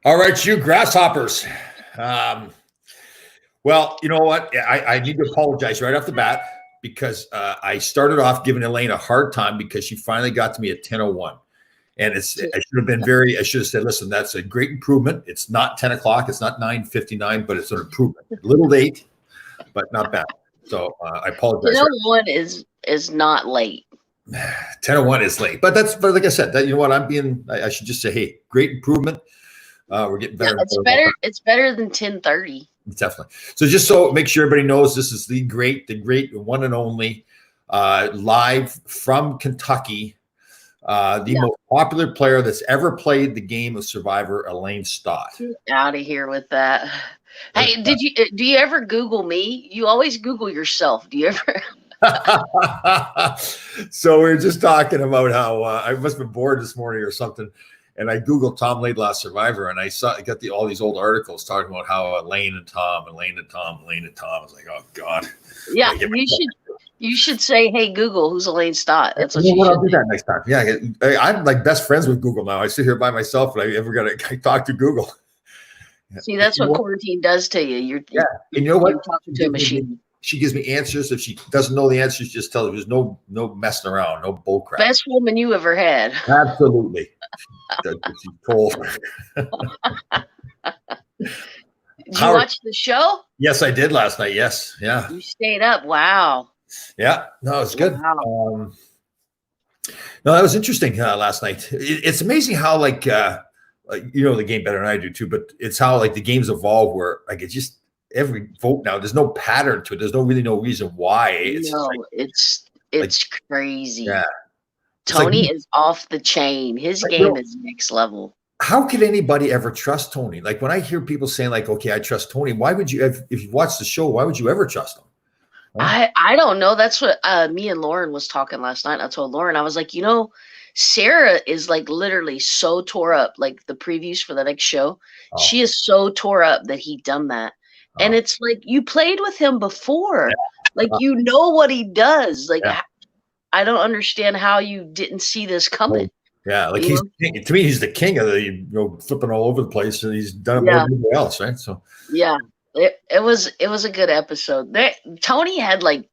All right, you grasshoppers. Um, well, you know what? I need to apologize right off the bat because I started off giving Elaine a hard time because she finally got to me at 10:01. And I should have been I should have said, listen, that's a great improvement. It's not 10 o'clock. It's not 9:59, but it's an improvement. A little late, but not bad. So I apologize. 10:01 is not late. 10:01 is late, but like I said, that, you know what? I should just say, hey, great improvement. We're getting better. Yeah, it's better than 10:30. Definitely. So just so make sure everybody knows, this is the great one and only, live from Kentucky, the most popular player that's ever played the game of Survivor, Elaine Stott. Out of here with that. Hey, do you ever Google me? You always Google yourself. Do you ever? So we were just talking about how I must have been bored this morning or something. And I Googled Tom Laidlaw Survivor, and I got all these old articles talking about how Elaine and Tom. I was like, oh God. Yeah, you should say, hey Google, who's Elaine Stott? That's what you should I'll do that next time. Yeah, I'm like best friends with Google now. I sit here by myself, and I ever got to talk to Google. See, that's what quarantine does to you. And you know what? You're talking to a machine. She gives me answers. If she doesn't know the answers, just tell her there's no messing around, no bull crap. Best woman you ever had. Absolutely. She's cool. Did you watch the show? Yes, I did last night. Yes. Yeah. You stayed up. Wow. Yeah. No, it's good. Wow. No, that was interesting last night. It's amazing how like you know the game better than I do too, but it's how like the games evolve where like it's just every vote now. There's no pattern to it. There's no reason why. It's crazy. Yeah. Tony is off the chain. His game is next level. How could anybody ever trust Tony? Like when I hear people saying like, okay, I trust Tony. Why would you, if you watch the show, why would you ever trust him? Huh? I don't know. That's what me and Lauren was talking last night. I told Lauren, I was like, Sarah is like literally so tore up, like the previews for the next show. Oh. She is so tore up that he done that. Oh. And it's like, you played with him before. Yeah. Like, you know what he does. Like, yeah. I don't understand how you didn't see this coming. Yeah, like to me, he's the king of the flipping all over the place, and he's done it more than anybody else, right? So yeah, it was a good episode. Tony had like,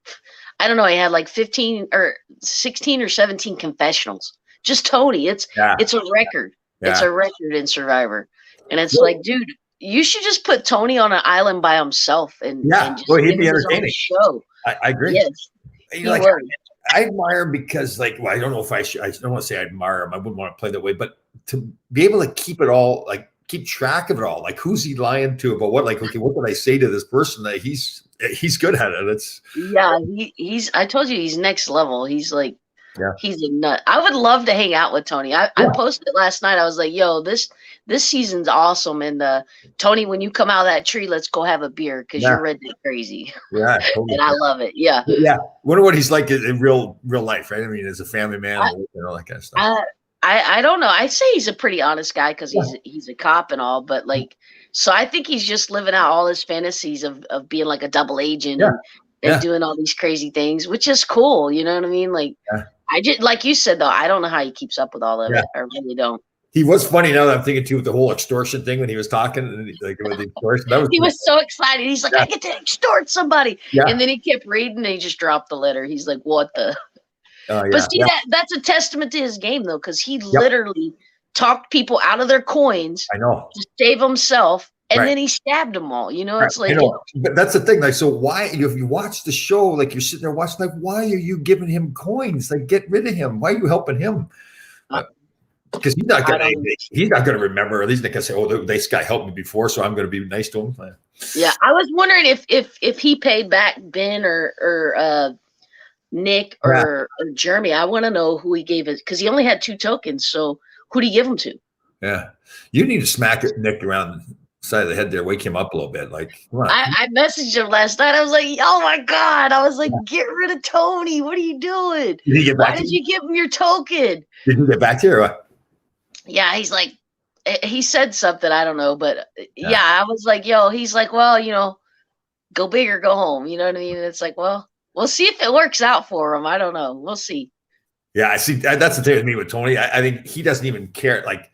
I don't know, he had like 15 or 16 or 17 confessionals. Just Tony. It's a record. Yeah. It's a record in Survivor, and it's like, dude, you should just put Tony on an island by himself and just he'd be entertaining. Show. I agree. Yes, I admire him because, like, well, I don't know if I should. I don't want to say I admire him. I wouldn't want to play that way, but to be able to keep it all, like, keep track of it all, like, who's he lying to about what? Like, okay, what did I say to this person? That he's good at it. It's he's. I told you he's next level. He's like, he's a nut. I would love to hang out with Tony. I posted last night. I was like, yo, this season's awesome. And Tony, when you come out of that tree, let's go have a beer because you're redneck crazy. Yeah, totally. And I love it. Yeah. Yeah. Wonder what he's like in real life, right? I mean, as a family man and all that kind of stuff. I don't know. I'd say he's a pretty honest guy because he's a cop and all, but like, so I think he's just living out all his fantasies of being like a double agent and doing all these crazy things, which is cool. You know what I mean? Like, I just, like you said, though, I don't know how he keeps up with all of it. I really don't. He was funny now that I'm thinking too with the whole extortion thing when he was talking, like with the extortion. He was so excited. He's like, I get to extort somebody. Yeah. And then he kept reading and he just dropped the letter. He's like, what the? But see, that's a testament to his game, though, because he literally talked people out of their coins. I know. To save himself. And then he stabbed them all. It's like, but that's the thing. Like, so why, if you watch the show, like you're sitting there watching, like, why are you giving him coins? Like, get rid of him. Why are you helping him? Because he's not gonna remember. At least they can say, "Oh, this guy helped me before, so I'm gonna be nice to him." Yeah, I was wondering if he paid back Ben or Nick or Jeremy. I want to know who he gave it because he only had 2 tokens. So who did he give them to? Yeah, you need to smack Nick around the side of the head there, wake him up a little bit. Like, come on. I messaged him last night. I was like, "Oh my God!" I was like, "Get rid of Tony. What are you doing? Why did you give him your token?" Did you get back to you or what? Yeah, he's like, he said something, I don't know, but I was like, yo, he's like, well, go big or go home. You know what I mean? And it's like, well, we'll see if it works out for him. I don't know. We'll see. Yeah, I see. That's the thing with me with Tony. I think he doesn't even care. Like,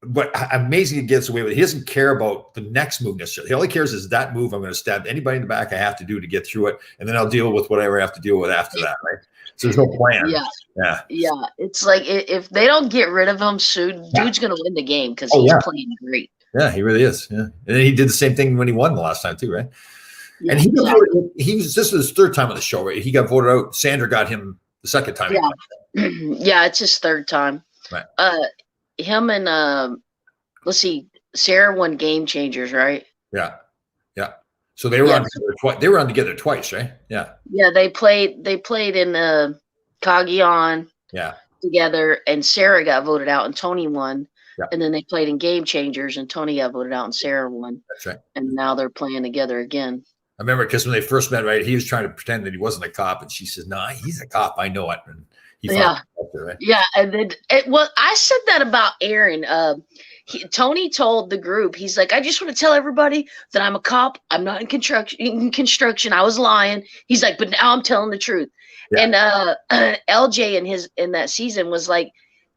but amazing he gets away with it. He doesn't care about the next move necessarily. He only cares is that move. I'm going to stab anybody in the back I have to do to get through it, and then I'll deal with whatever I have to deal with after that. Right? So there's no plan. Yeah. It's like if they don't get rid of him soon, dude's going to win the game because he's playing great. Yeah, he really is. Yeah, and then he did the same thing when he won the last time too, right? Yeah, and this was his third time on the show, right? He got voted out. Sandra got him the second time. Yeah, yeah, it's his third time. Right. Him and let's see, Sarah won Game Changers, right? Yeah. So they were on together twice. They were on together twice, right? Yeah. Yeah, they played in Cagayan together, and Sarah got voted out, and Tony won. Yeah. And then they played in Game Changers, and Tony got voted out, and Sarah won. That's right. And now they're playing together again. I remember because when they first met, right, he was trying to pretend that he wasn't a cop, and she says, "No, he's a cop. I know it." And he right? Yeah, and then I said that about Aaron. Tony told the group, he's like, I just want to tell everybody that I'm a cop. I'm not in construction. I was lying. He's like, but now I'm telling the truth. Yeah. And LJ in that season was like,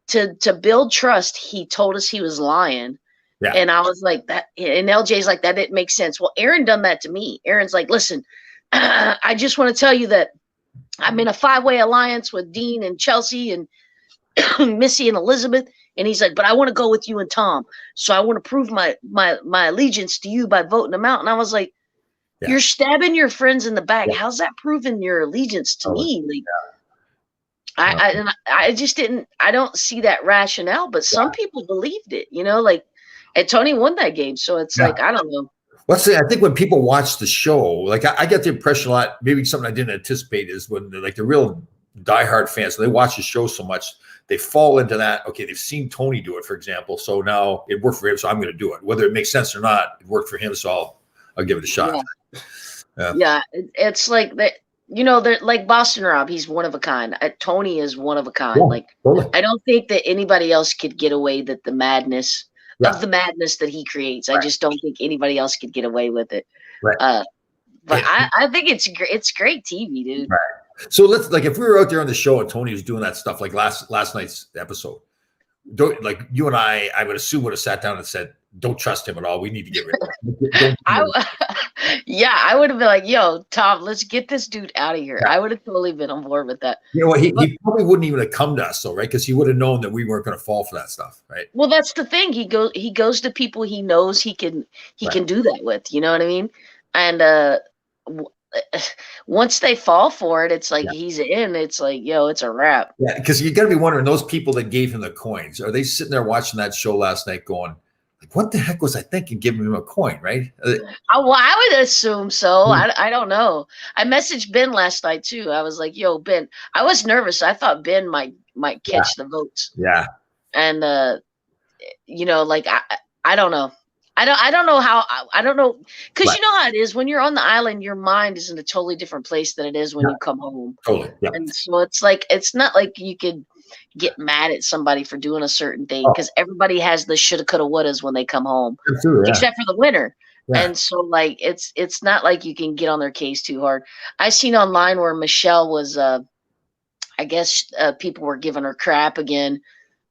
to build trust, he told us he was lying. Yeah. And I was like that. And LJ's like, that didn't make sense. Well, Aaron done that to me. Aaron's like, listen, I just want to tell you that I'm in a 5-way alliance with Dean and Chelsea and Missy and Elizabeth. And he's like, but I want to go with you and Tom. So I want to prove my allegiance to you by voting them out. And I was like, you're stabbing your friends in the back. Yeah. How's that proving your allegiance to me? Like, I just didn't, I don't see that rationale, but some people believed it, like, and Tony won that game. So it's like, I don't know. Let's say, I think when people watch the show, like I get the impression a lot, maybe something I didn't anticipate is when like the real diehard fans, they watch the show so much, they fall into that. Okay, they've seen Tony do it, for example. So now it worked for him, so I'm going to do it. Whether it makes sense or not, it worked for him, so I'll give it a shot. Yeah, it's like that. They're like Boston Rob. He's one of a kind. Tony is one of a kind. Totally. I don't think that anybody else could get away with the madness of the madness that he creates. I just don't think anybody else could get away with it. Right. But I think it's great. It's great TV, dude. Right. So let's if we were out there on the show and Tony was doing that stuff like last night's episode, you and I would assume would have sat down and said, don't trust him at all. We need to get rid of him. I would have been like, yo, Tom, let's get this dude out of here. Yeah. I would have totally been on board with that. You know what? He probably wouldn't even have come to us, though, right? Because he would have known that we weren't going to fall for that stuff, right? Well, that's the thing. He goes to people he knows he can do that with. You know what I mean? And once they fall for it, it's like he's in. It's like, yo, it's a wrap. Yeah, because you got to be wondering, those people that gave him the coins, are they sitting there watching that show last night going, like, what the heck was I thinking giving him a coin, right? I would assume so. I don't know. I messaged Ben last night, too. I was like, yo, Ben. I was nervous. I thought Ben might catch the votes. Yeah. And, I don't know. I don't know how. I don't know, because you know how it is when you're on the island. Your mind is in a totally different place than it is when you come home. Totally. Yeah. And so it's like, it's not like you could get mad at somebody for doing a certain thing, because everybody has the shoulda, coulda, wouldas when they come home, except for the winner. Yeah. And so like it's not like you can get on their case too hard. I seen online where Michelle was, I guess people were giving her crap again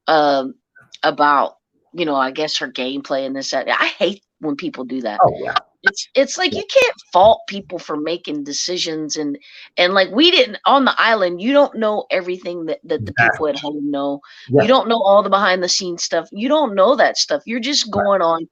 about. I guess her gameplay and this, that. I hate when people do that. Oh, yeah. It's like you can't fault people for making decisions and like we didn't on the island. You don't know everything that the people at home know. Yeah. You don't know all the behind the scenes stuff. You don't know that stuff. You're just going on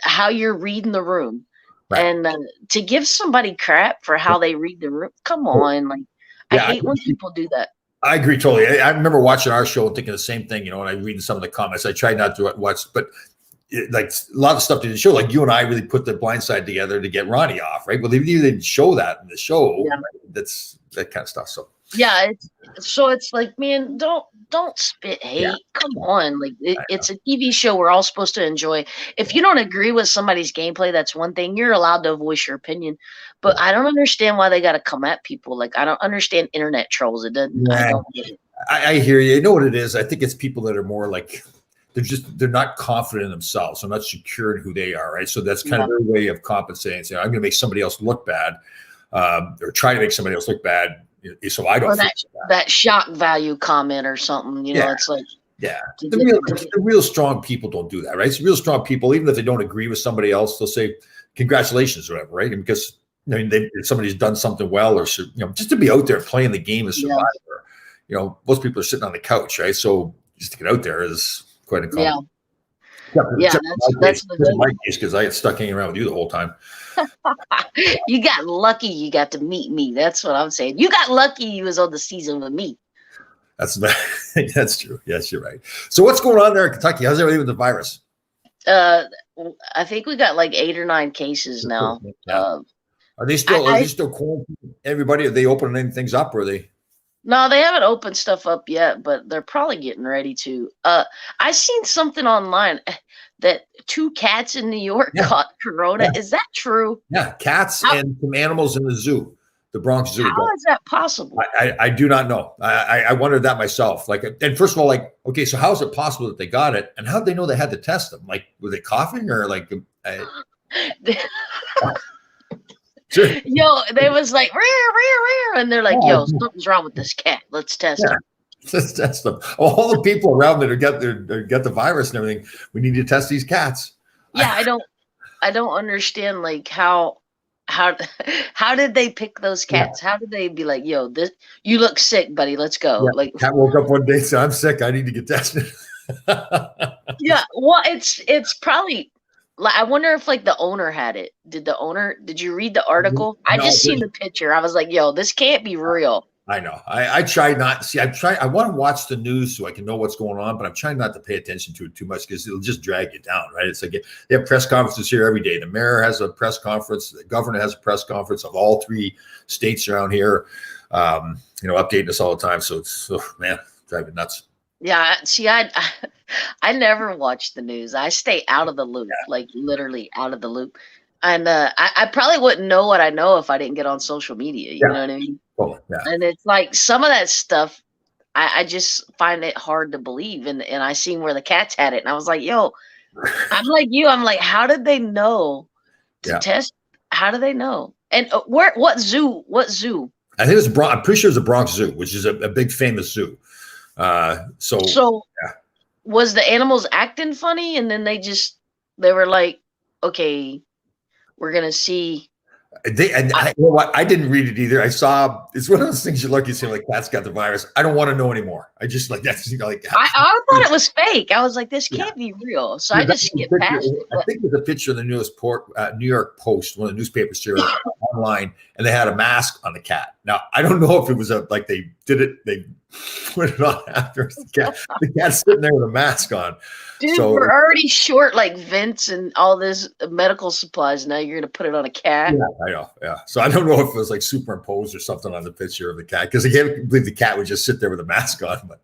how you're reading the room. Right. And to give somebody crap for how they read the room, come on. Like I hate when people do that. I agree totally. I remember watching our show and thinking the same thing, and I read some of the comments. I tried not to watch, but like a lot of stuff in the show, like you and I really put the blind side together to get Ronnie off, right? Well, they didn't show that in the show. Yeah. Right? That's that kind of stuff. So yeah, it's like, man, don't spit hate. Yeah. Come on, like it's a TV show we're all supposed to enjoy. If you don't agree with somebody's gameplay, that's one thing. You're allowed to voice your opinion, but I don't understand why they got to come at people. Like I don't understand internet trolls. It doesn't. I don't get it. I hear you. You know what it is? I think it's people that are more like they're not confident in themselves. They're not secure in who they are, right? So that's kind of their way of compensating. Saying, I'm going to make somebody else look bad, or try to make somebody else look bad. So I don't. Or that shock value comment or something. It's like Yeah, to the get, real to the real strong people don't do that, right? It's real strong people, even if they don't agree with somebody else, they'll say congratulations or whatever, right? And because if somebody's done something well, or just to be out there playing the game of yeah, Survivor, most people are sitting on the couch, right? So just to get out there is quite a yeah, compliment. yeah. Except That's the in my thing. case, because I get stuck hanging around with you the whole time. You got lucky. You got to meet me. That's what I'm saying. You got lucky. You was on the season with me. That's that's true. Yes, you're right. So what's going on there in Kentucky? How's everything with the virus? Uh, I think we got like 8 or 9 cases now. Yeah. Are they I still quarantining everybody? Are they opening things up, or are they? No, they haven't opened stuff up yet, but they're probably getting ready to. I seen something online that 2 cats in New York Yeah. caught corona. Yeah. Is that true? Yeah, cats and some animals in the zoo, the Bronx Zoo. How is that possible? I do not know. I wondered that myself. Like, and first of all, like, okay, so how is it possible that they got it, and how did they know they had to test them? Like, were they coughing or like? Sure. Yo, they was like rare, rare, rare, and they're like, "Yo, something's wrong with this cat. Let's test him." Let's test them. All the people around that get the virus and everything. We need to test these cats. Yeah, I don't understand like how did they pick those cats? How did they be like, "Yo, this you look sick, buddy. Let's go." Yeah. Like, Cat woke up one day and said, "I'm sick. I need to get tested." yeah, well, it's probably. I wonder if like the owner had it. Did you read the article? I just seen the picture. I was like, yo, this can't be real. I know. I try not see. I want to watch the news so I can know what's going on, but I'm trying not to pay attention to it too much because it'll just drag you down, right? It's like they have press conferences here every day. The mayor has a press conference. The governor has a press conference of all 3 states around here, updating us all the time. So it's, man, driving nuts. Yeah, see, I never watch the news. I stay out of the loop, like literally out of the loop. And I probably wouldn't know what I know if I didn't get on social media. You know what I mean? Oh, yeah. And it's like some of that stuff, I just find it hard to believe. And I seen where the cats had it, and I was like, yo, I'm like you. I'm like, how did they know to test? How do they know? And what zoo? What zoo? I think it's I'm pretty sure it's the Bronx Zoo, which is a big famous zoo. So was the animals acting funny, and then they were like, okay, we're gonna see. You know what? I didn't read it either. I saw it's one of those things you look, you say like, "Cat's got the virus." I don't want to know anymore. I just like that's like. I thought it was fake. I was like, this can't be real. So I just skipped past it. I think there's a picture in the New York Post, one of the newspapers here online, and they had a mask on the cat. Now I don't know if it was like they did it. They put it on after the cat. The cat's sitting there with a mask on. Dude, we're already short like vents and all this medical supplies. Now you're gonna put it on a cat. Yeah, I know. Yeah. So I don't know if it was like superimposed or something on the picture of the cat, because I can't believe the cat would just sit there with a mask on. But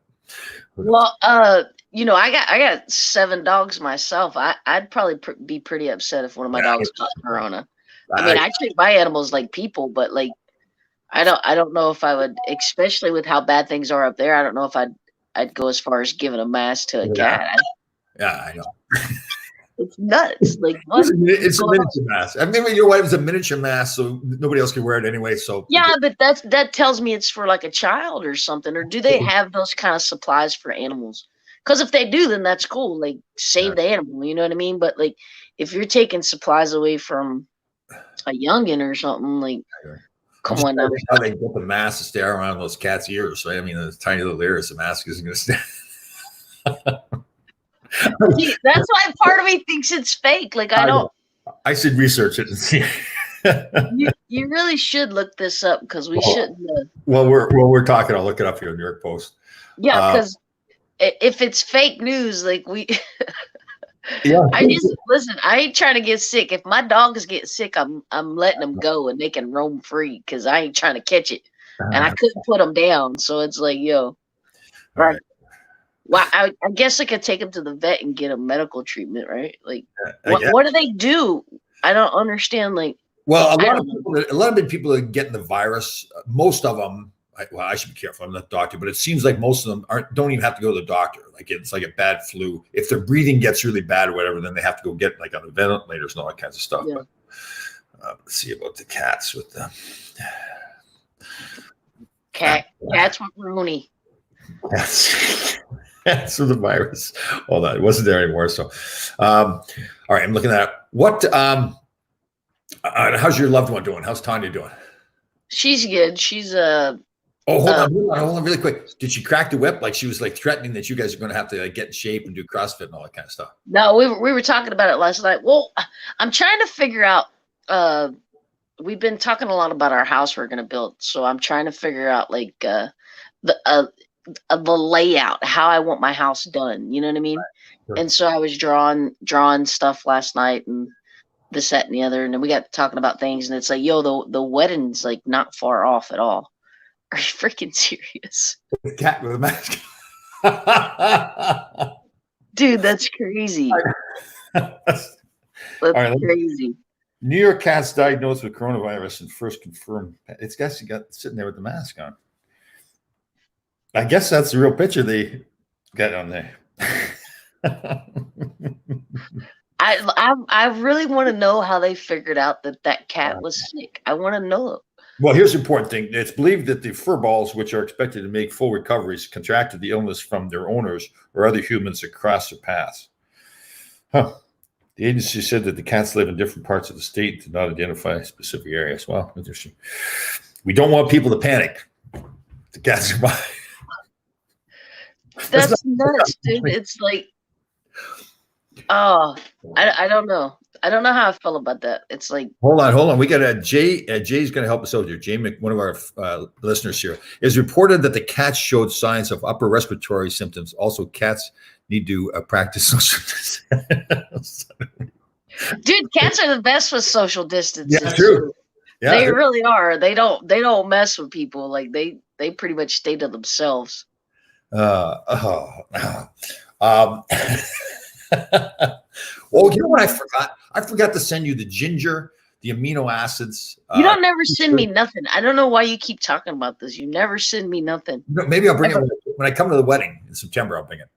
well, I got 7 dogs myself. I'd probably be pretty upset if one of my dogs caught corona. I mean, I treat my animals like people, but like I don't know if I would, especially with how bad things are up there. I don't know if I'd go as far as giving a mask to a cat. Yeah, I know. It's nuts. Like what? It's a miniature mask. I mean, your wife's a miniature mask, so nobody else can wear it anyway. So yeah, but that tells me it's for like a child or something. Or do they have those kind of supplies for animals? Because if they do, then that's cool. Like save the animal. You know what I mean? But like if you're taking supplies away from a youngin or something, like come on now. How they get the mask to stay around those cats' ears, right? I mean, the tiny little ears, the mask isn't going to stay. See, that's why part of me thinks it's fake. Like I should research it and see. you really should look this up because we shouldn't. Well, we're talking. I'll look it up here in New York Post. Yeah, because if it's fake news, like we. Yeah. I just listen. I ain't trying to get sick. If my dogs get sick, I'm letting them go and they can roam free because I ain't trying to catch it, and I couldn't put them down. So it's like, yo, right. Well, I guess I could take them to the vet and get a medical treatment, right? Like, what do they do? I don't understand. Like, well, a lot of people that are getting the virus, most of them. I should be careful. I'm not a doctor, but it seems like most of them don't even have to go to the doctor. Like it's like a bad flu. If their breathing gets really bad or whatever, then they have to go get like on the ventilators and all that kinds of stuff. Yeah. But let's see about the cats with the cats with Rooney. Yes. So the virus, hold on, it wasn't there anymore. So, all right, I'm looking at what. How's your loved one doing? How's Tanya doing? She's good. She's Oh, hold on, really quick. Did she crack the whip? Like she was like threatening that you guys are going to have to like, get in shape and do CrossFit and all that kind of stuff. No, we were talking about it last night. Well, I'm trying to figure out. We've been talking a lot about our house we're going to build, so I'm trying to figure out like the layout, how I want my house done. You know what I mean? Right. Sure. And so I was drawing stuff last night and this, that, and the other, and then we got talking about things, and it's like, yo, the wedding's like not far off at all. Are you freaking serious? The cat with a mask. Dude, that's crazy. That's right, crazy. New York cat's diagnosed with coronavirus and first confirmed. It's guess you got sitting there with the mask on. I guess that's the real picture they got on there. I really want to know how they figured out that cat was sick. I want to know. Well, here's the important thing. It's believed that the fur balls, which are expected to make full recoveries, contracted the illness from their owners or other humans across their paths. Huh. The agency said that the cats live in different parts of the state and did not identify specific areas. Well, interesting. We don't want people to panic. The cats are by. That's nuts, dude. It's like, oh, I don't know. I don't know how I feel about that. It's like, hold on. We got a Jay. Jay's going to help us out here. Jay, one of our listeners here, is reported that the cats showed signs of upper respiratory symptoms. Also, cats need to practice social distance. Dude, cats are the best with social distance. Yeah, true. Yeah, they really are. They don't mess with people. Like they pretty much stay to themselves. Well, you know what I forgot? I forgot to send you the ginger, the amino acids. You don't never send me nothing. I don't know why you keep talking about this. You never send me nothing. Maybe I'll bring it when I come to the wedding in September. I'll bring it.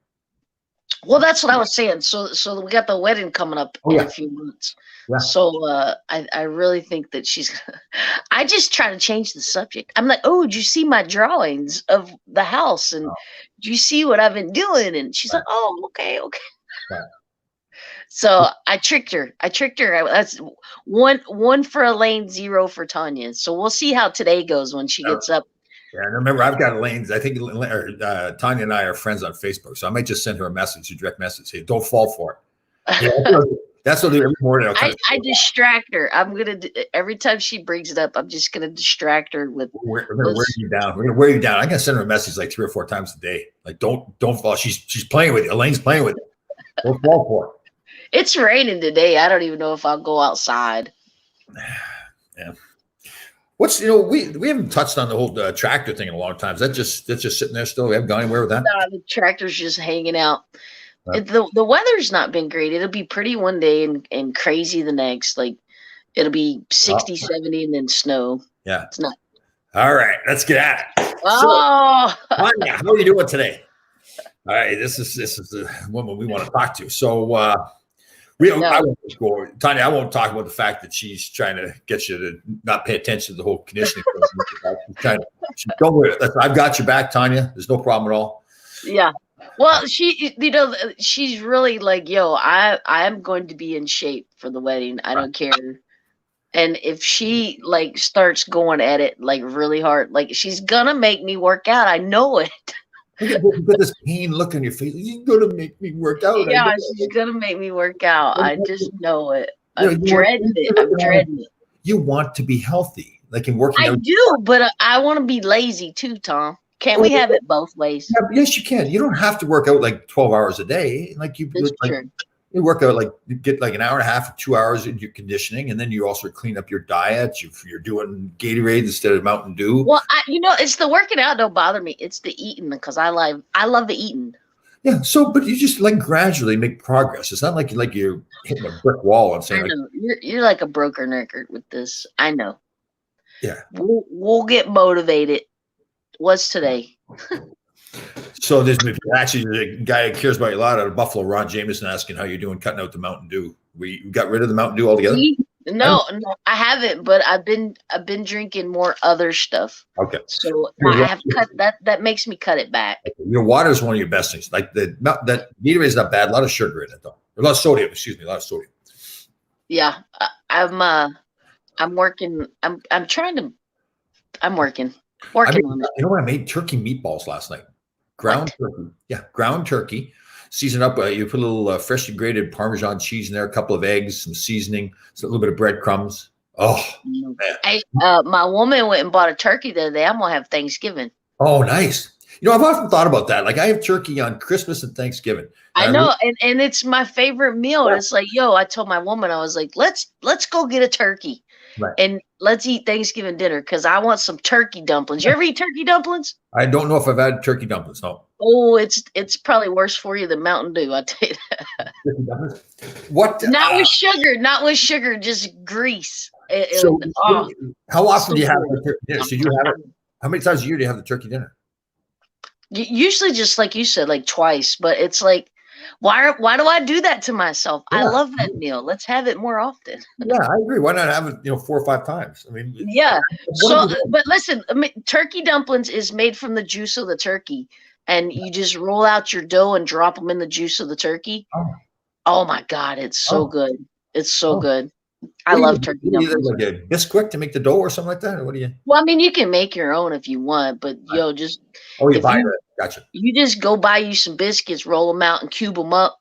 Well, that's what I was saying. So we got the wedding coming up in a few months. Yeah. So I really think that she's gonna, I just try to change the subject. I'm like, oh, did you see my drawings of the house? And do you see what I've been doing? And she's like, oh, okay. Right. So I tricked her. That's one for Elaine, 0 for Tanya. So we'll see how today goes when she gets up. Yeah, and remember, I've got Elaine's. I think Tanya and I are friends on Facebook, so I might just send her a message, a direct message, say, "Don't fall for it." Yeah, that's what I do every morning. I distract her. I'm gonna every time she brings it up, I'm just gonna distract her with. We're gonna wear you down. We're gonna wear you down. I'm gonna send her a message like 3 or 4 times a day. Like, don't fall. She's playing with it. Elaine's playing with it. Don't fall for it. It's raining today. I don't even know if I'll go outside. Yeah. What's we haven't touched on the whole tractor thing in a long time. That's just sitting there still. We haven't gone anywhere with that. No, the tractor's just hanging out. The weather's not been great. It'll be pretty one day and crazy the next. Like it'll be 60, 70 and then snow. Yeah. It's not. All right, let's get at it. Oh, Tanya, how are you doing today? All right, this is the woman we want to talk to. So Tanya, I won't talk about the fact that she's trying to get you to not pay attention to the whole conditioning. Don't worry. I've got your back, Tanya. There's no problem at all. Yeah. Well, she's really like, yo, I'm going to be in shape for the wedding. I don't care. And if she like starts going at it like really hard, like she's gonna make me work out. I know it. You got this pain look on your face. You're gonna make me work out. Yeah, she's gonna make me work out. I just know it. I'm dreading it. You want to be healthy, like in working out. I do, but I want to be lazy too, Tom. Can't we have it both ways? Yeah, yes, you can. You don't have to work out like 12 hours a day. Like you work out like you get like an hour and a half or 2 hours in your conditioning, and then you also clean up your diet. You're doing Gatorade instead of Mountain Dew. Well, it's the working out don't bother me. It's the eating because I love the eating. Yeah. So, but you just like gradually make progress. It's not like you're hitting a brick wall and saying, I know. You're like a broken record with this. I know. Yeah. We'll get motivated. What's today? So there's actually the guy who cares about you a lot out of Buffalo, Ron Jameson, asking how you're doing cutting out the Mountain Dew. We got rid of the Mountain Dew altogether. No, no, I haven't, but I've been drinking more other stuff. Okay. So Your I have cut that. That makes me cut it back. water is one of your best things. Like that Gatorade is not bad. A lot of sugar in it though. A lot of sodium. Excuse me. A lot of sodium. Yeah, I'm working. I'm trying to. I'm working on it. You know what? I made turkey meatballs last night. Ground What? turkey. Yeah, ground turkey. Season up. You put a little freshly grated Parmesan cheese in there, a couple of eggs, some seasoning, so a little bit of breadcrumbs. Oh, man. My woman went and bought a turkey the other day. I'm gonna have Thanksgiving. Oh, nice. You know, I've often thought about that. Like I have turkey on Christmas and Thanksgiving. I And know, and it's my favorite meal. And it's like, yo, I told my woman, I was like, let's go get a turkey Right. and let's eat Thanksgiving dinner because I want some turkey dumplings. You ever eat turkey dumplings? I don't know if I've had turkey dumplings. No. Oh, it's probably worse for you than Mountain Dew. I tell you that. Turkey dumplings? What? Not with sugar, just grease. So, Oh, how often so do you have good. the turkey dinner? So you have it? How many times a year do you have the turkey dinner? Usually just like you said, like twice, but it's like, why do I do that to myself? I Yeah. love that meal. Let's have it more often. Yeah, I agree. Why not have it, 4 or 5 times? I mean, Yeah. what So, is it? but listen, I mean, turkey dumplings is made from the juice of the turkey, and you just roll out your dough and drop them in the juice of the turkey. Oh, Oh my God, it's so oh, good. It's so oh. good. I What do you love do? turkey What do you dumplings. like a Bisquick to make the dough or something like that? Or what do you? Well, I mean, you can make your own if you want, but yo, just Oh, you if buy it. you Gotcha. you just go buy you some biscuits, roll them out, and cube them up.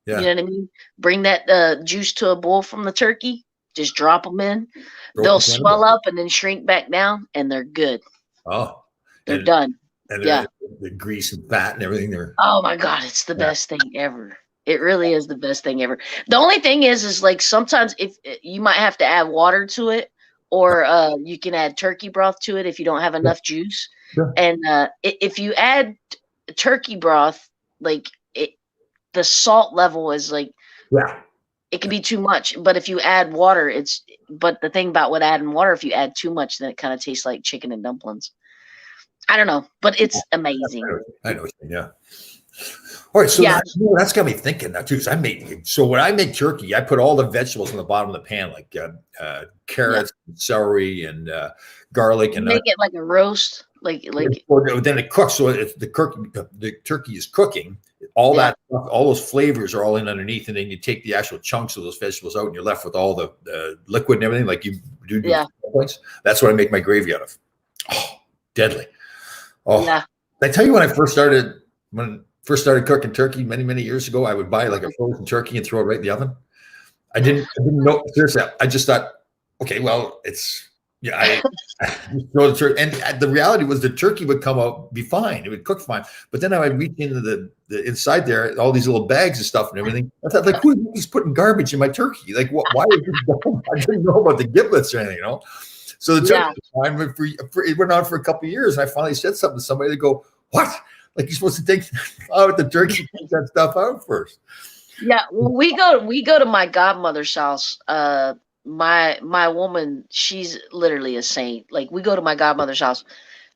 You Yeah. know what I mean? Bring that juice to a boil from the turkey. Just drop them in. Throw it They'll in Canada. swell up and then shrink back down, and they're good. Oh, They're and done. and Yeah. the grease and fat and everything there. Oh my God, it's the Yeah. best thing ever. It really is the best thing ever. The only thing is like sometimes if you might have to add water to it, or you can add turkey broth to it if you don't have enough juice. Sure. And if you add turkey broth, like the salt level is like Yeah. it can be too much. But if you add water, but the thing about adding water, if you add too much, then it kind of tastes like chicken and dumplings. I don't know, but it's amazing. I know. Yeah. All right, so Yeah. that's got me thinking now too. So when I make turkey, I put all the vegetables in the bottom of the pan, like carrots, celery, and garlic, You and make it like a roast, like then it cooks. So it's the turkey is cooking. All Yeah. that stuff, all those flavors are all in underneath, and then you take the actual chunks of those vegetables out, and you're left with all the liquid and everything, like you do. Yeah. Points. That's what I make my gravy out of. Oh, deadly. Oh, yeah. I tell you when I first started cooking turkey many years ago, I would buy like a frozen turkey and throw it right in the oven. I didn't know, seriously. I just thought, okay, well, I just throw the turkey, and the reality was the turkey would come out be fine, it would cook fine, but then I would reach into the inside there, all these little bags of stuff and everything. I thought, like, who's putting garbage in my turkey? Like, why is this going? I didn't know about the giblets or anything, So the turkey it went on for a couple of years, and I finally said something to somebody. They go, "What? Like you're supposed to take out the turkey, take that stuff out first?" Yeah, well, we go to my godmother's house. My woman, she's literally a saint. Like we go to my godmother's house,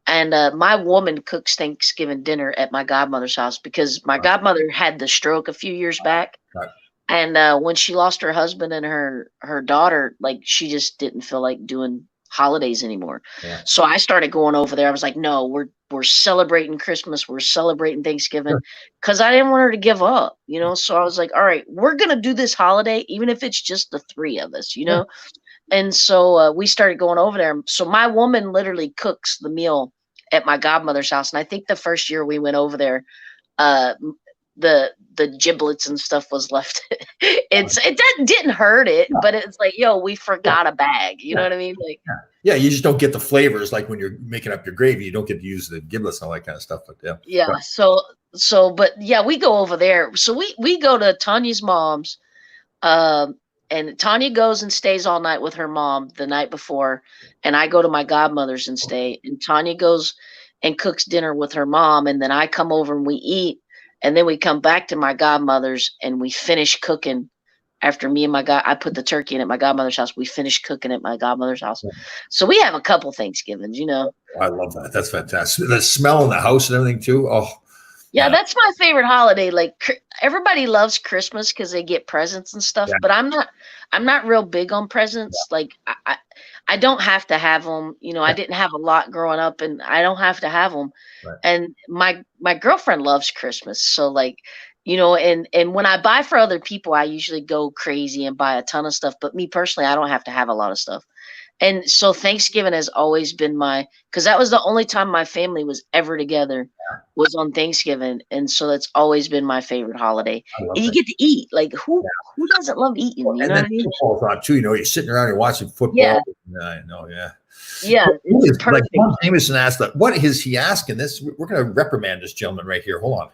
and my woman cooks Thanksgiving dinner at my godmother's house because my godmother had the stroke a few years back, Right. and when she lost her husband and her daughter, like she just didn't feel like doing holidays anymore. Yeah. So I started going over there. I was like, no, we're celebrating Christmas, we're celebrating Thanksgiving, because I didn't want her to give up, So I was like, all right, we're gonna do this holiday, even if it's just the three of us, And so we started going over there. So my woman literally cooks the meal at my godmother's house, and I think the first year we went over there, the giblets and stuff was left. It didn't hurt it, but it's like, yo, we forgot a bag. You know what I mean? Like, yeah, you just don't get the flavors like when you're making up your gravy. You don't get to use the giblets and all that kind of stuff. But yeah. Right. But yeah, we go over there. So we go to Tanya's mom's, and Tanya goes and stays all night with her mom the night before, and I go to my godmother's and stay. And Tanya goes and cooks dinner with her mom, and then I come over and we eat. And then we come back to my godmother's and we finish cooking after me and I put the turkey in at my godmother's house. We finished cooking at my godmother's house. Yeah. So we have a couple Thanksgivings, I love that. That's fantastic. The smell in the house and everything too. Oh, Yeah, that's my favorite holiday. Like everybody loves Christmas because they get presents and stuff, Yeah. but I'm not real big on presents. Like I don't have to have them. You know, I didn't have a lot growing up, and I don't have to have them. Right. And my girlfriend loves Christmas, so like, you know, and when I buy for other people, I usually go crazy and buy a ton of stuff. But me personally, I don't have to have a lot of stuff. And so Thanksgiving has always been because that was the only time my family was ever together was on Thanksgiving. And so that's always been my favorite holiday. And you get to eat. Like who doesn't love eating? You know what I mean? Football's on too. You know, you're sitting around, you're watching football. Yeah. I know, yeah. Yeah, it's perfect. Like Tom Jameson asked, like, what is he asking? This we're going to reprimand this gentleman right here. Hold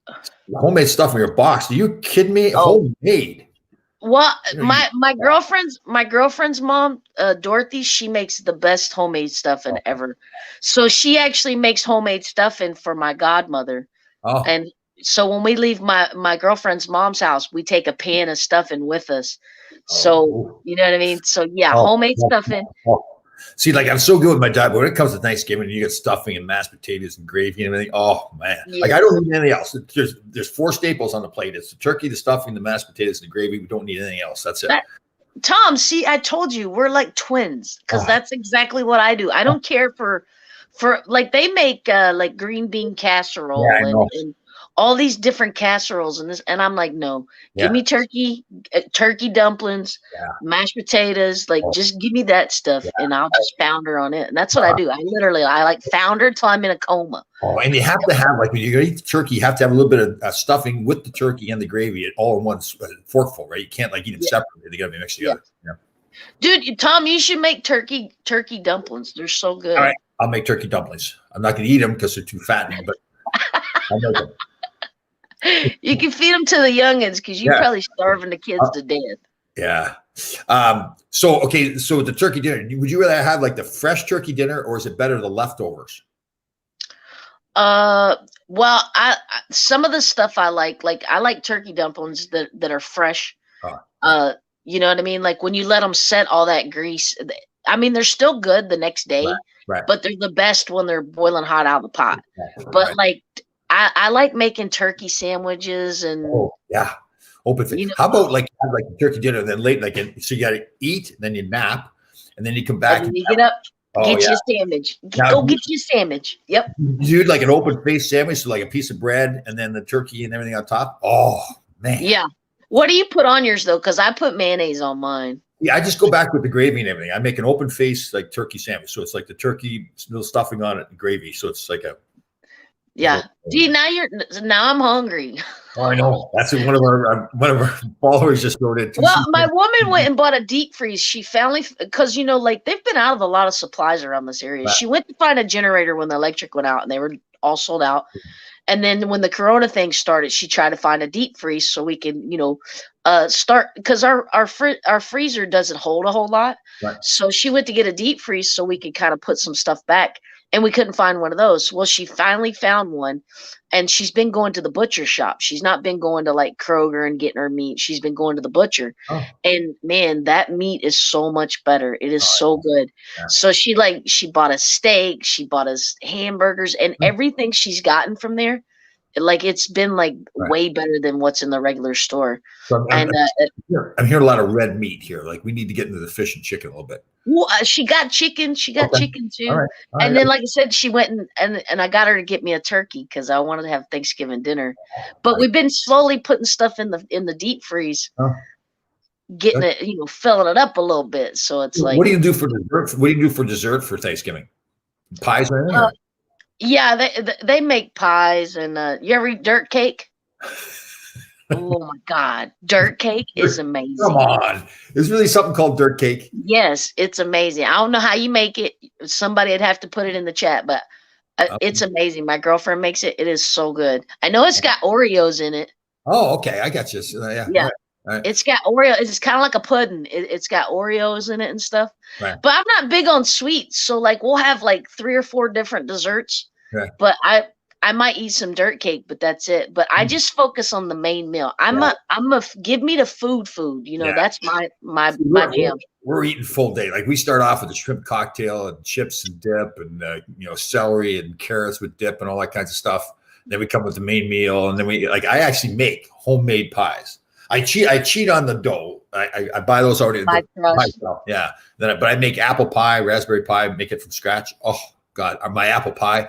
on. Homemade stuff in your box. Are you kidding me? Oh. Homemade. Well, my girlfriend's mom, Dorothy, she makes the best homemade stuffing ever. So she actually makes homemade stuffing for my godmother. Oh. And so when we leave my girlfriend's mom's house, we take a pan of stuffing with us. So you know what I mean? So yeah, homemade stuffing. See, like I'm so good with my diet, but when it comes to Thanksgiving, you get stuffing and mashed potatoes and gravy and everything. Oh man, like I don't need anything else. There's 4 staples on the plate. It's the turkey, the stuffing, the mashed potatoes, and the gravy. We don't need anything else. That's it. Tom, see, I told you we're like twins because that's exactly what I do. I don't care for like they make like green bean casserole and all these different casseroles and I'm like, no, give me turkey dumplings, mashed potatoes, like just give me that stuff and I'll just founder on it. And that's what I do. I like founder till I'm in a coma. Oh, and you have to have, like when you eat the turkey, you have to have a little bit of stuffing with the turkey and the gravy all in one forkful, right? You can't like eat them separately. They got to be mixed together. Yeah. Dude, Tom, you should make turkey dumplings. They're so good. All right, I'll make turkey dumplings. I'm not going to eat them because they're too fattening, but I'll make them. You can feed them to the youngins because you're probably starving the kids to death. Yeah. So with the turkey dinner, would you rather have like the fresh turkey dinner or is it better the leftovers? Well, I some of the stuff I like I like turkey dumplings that are fresh. You know what I mean? Like when you let them set all that grease. I mean, they're still good the next day, but they're the best when they're boiling hot out of the pot. But like, I like making turkey sandwiches and open thing. You know, how about like have like a turkey dinner and then late so you got to eat, then you nap, and then you come back and you get up. Get you a sandwich. Go get you a sandwich. Yep. You do like an open faced sandwich, so like a piece of bread and then the turkey and everything on top. Oh man. Yeah. What do you put on yours though? Because I put mayonnaise on mine. Yeah, I just go back with the gravy and everything. I make an open face like turkey sandwich, so it's like the turkey, little stuffing on it, and gravy. So it's like a Gee, now I'm hungry. Oh, I know. That's what one of our followers just wrote it. Well, my woman went and bought a deep freeze. She finally, because like they've been out of a lot of supplies around this area. She went to find a generator when the electric went out, and they were all sold out. And then when the Corona thing started, she tried to find a deep freeze so we can, start, because our freezer doesn't hold a whole lot. Right. So she went to get a deep freeze so we could kind of put some stuff back. And we couldn't find one of those. Well, she finally found one, and she's been going to the butcher shop. She's not been going to like Kroger and getting her meat. She's been going to the butcher. And man, that meat is so much better. It is so good. Yeah. So she bought a steak, she bought us hamburgers, and everything she's gotten from there. Like it's been like way better than what's in the regular store. So I'm hearing a lot of red meat here. Like we need to get into the fish and chicken a little bit. Well, she got chicken. She got chicken too. All right. And then, like I said, she went and I got her to get me a turkey because I wanted to have Thanksgiving dinner. But we've been slowly putting stuff in the deep freeze, getting it, filling it up a little bit. So it's like. What do you do for dessert? What do you do for dessert for Thanksgiving? Pies or anything? Yeah, they make pies, and you ever eat dirt cake? Oh my God, dirt cake is amazing. Come on, there's really something called dirt cake. Yes, it's amazing. I don't know how you make it. Somebody would have to put it in the chat, but it's amazing. My girlfriend makes it. It is so good. I know it's got Oreos in it. Oh, okay, I got you. Yeah. Right. It's got Oreo. It's kind of like a pudding. It's got Oreos in it and stuff. Right. But I'm not big on sweets, so like we'll have like 3 or 4 different desserts. Right. But I might eat some dirt cake, but that's it. But I just focus on the main meal. Give me the food. That's my jam. We're eating full day. Like we start off with a shrimp cocktail and chips and dip and celery and carrots with dip and all that kinds of stuff. Then we come with the main meal, and then I actually make homemade pies. I cheat on the dough. I buy those already myself. Yeah. But I make apple pie, raspberry pie, make it from scratch. Oh God, my apple pie.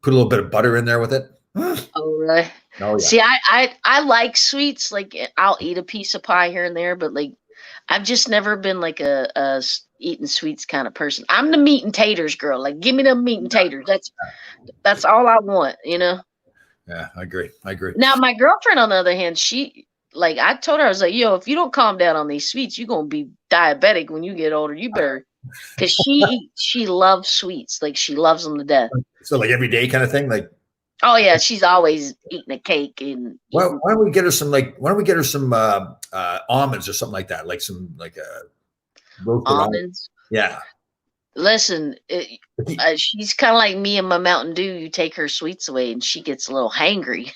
Put a little bit of butter in there with it. Oh really? Oh, yeah. See, I like sweets. Like I'll eat a piece of pie here and there, but like I've just never been like a eating sweets kind of person. I'm the meat and taters girl. Like give me the meat and taters. That's all I want, you know? Yeah, I agree. Now my girlfriend, on the other hand, like I told her, I was like, yo, if you don't calm down on these sweets, you're gonna be diabetic when you get older. You better, because she loves sweets, like she loves them to death. So like every day kind of thing, like. Oh yeah, she's always eating a cake and. Why don't we get her some almonds or something like that, like some almonds? Yeah. Listen, she's kind of like me and my Mountain Dew. You take her sweets away, and she gets a little hangry.